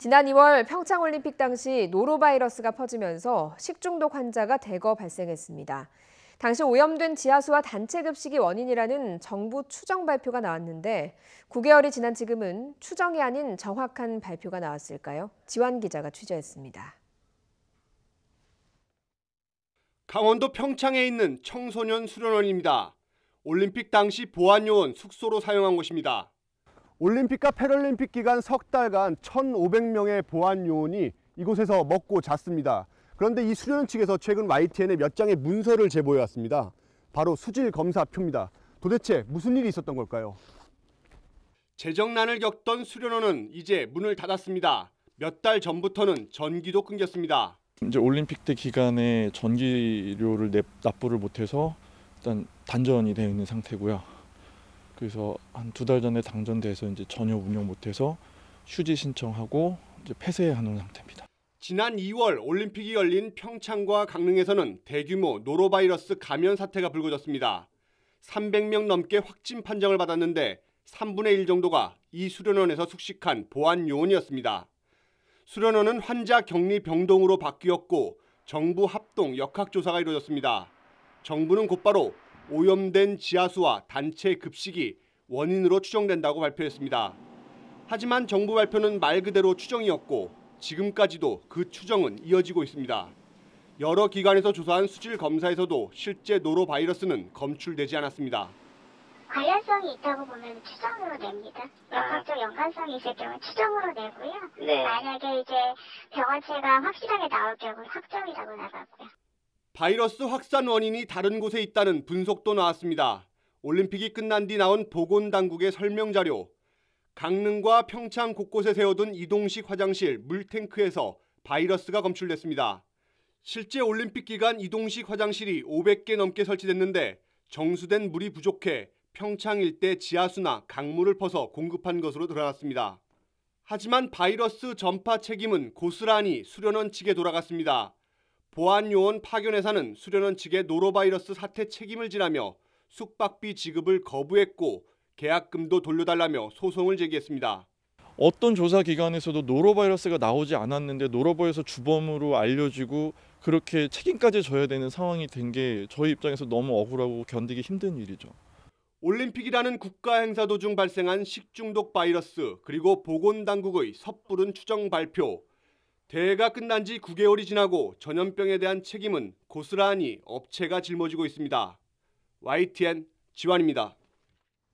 지난 2월 평창올림픽 당시 노로바이러스가 퍼지면서 식중독 환자가 대거 발생했습니다. 당시 오염된 지하수와 단체 급식이 원인이라는 정부 추정 발표가 나왔는데 9개월이 지난 지금은 추정이 아닌 정확한 발표가 나왔을까요? 지환 기자가 취재했습니다. 강원도 평창에 있는 청소년 수련원입니다. 올림픽 당시 보안요원 숙소로 사용한 곳입니다. 올림픽과 패럴림픽 기간 석 달간 1,500명의 보안요원이 이곳에서 먹고 잤습니다. 그런데 이 수련원 측에서 최근 YTN에 몇 장의 문서를 제보해왔습니다. 바로 수질검사표입니다. 도대체 무슨 일이 있었던 걸까요? 재정난을 겪던 수련원은 이제 문을 닫았습니다. 몇 달 전부터는 전기도 끊겼습니다. 이제 올림픽 때 기간에 전기료를 납부를 못해서 일단 단전이 되어 있는 상태고요. 그래서 한 2달 전에 당전돼서 이제 전혀 운영 못해서 휴지 신청하고 이제 폐쇄하는 상태입니다. 지난 2월 올림픽이 열린 평창과 강릉에서는 대규모 노로바이러스 감염 사태가 불거졌습니다. 300명 넘게 확진 판정을 받았는데 3분의 1 정도가 이 수련원에서 숙식한 보안 요원이었습니다. 수련원은 환자 격리 병동으로 바뀌었고 정부 합동 역학조사가 이루어졌습니다. 정부는 곧바로 오염된 지하수와 단체 급식이 원인으로 추정된다고 발표했습니다. 하지만 정부 발표는 말 그대로 추정이었고 지금까지도 그 추정은 이어지고 있습니다. 여러 기관에서 조사한 수질 검사에서도 실제 노로바이러스는 검출되지 않았습니다. 관련성이 있다고 보면 추정으로 냅니다. 역학적 연관성이 있을 경우 추정으로 내고요. 네. 만약에 이제 병원체가 확실하게 나올 경우 확정이라고 나가고요. 바이러스 확산 원인이 다른 곳에 있다는 분석도 나왔습니다. 올림픽이 끝난 뒤 나온 보건당국의 설명 자료. 강릉과 평창 곳곳에 세워둔 이동식 화장실 물탱크에서 바이러스가 검출됐습니다. 실제 올림픽 기간 이동식 화장실이 500개 넘게 설치됐는데 정수된 물이 부족해 평창 일대 지하수나 강물을 퍼서 공급한 것으로 드러났습니다. 하지만 바이러스 전파 책임은 고스란히 수련원 측에 돌아갔습니다. 보안요원 파견회사는 수련원 측의 노로바이러스 사태 책임을 지라며 숙박비 지급을 거부했고 계약금도 돌려달라며 소송을 제기했습니다. 어떤 조사 기관에서도 노로바이러스가 나오지 않았는데 노로바이러스 주범으로 알려지고 그렇게 책임까지 져야 되는 상황이 된 게 저희 입장에서 너무 억울하고 견디기 힘든 일이죠. 올림픽이라는 국가 행사 도중 발생한 식중독 바이러스 그리고 보건당국의 섣부른 추정 발표. 대회가 끝난 지 9개월이 지나고 전염병에 대한 책임은 고스란히 업체가 짊어지고 있습니다. YTN 지환입니다.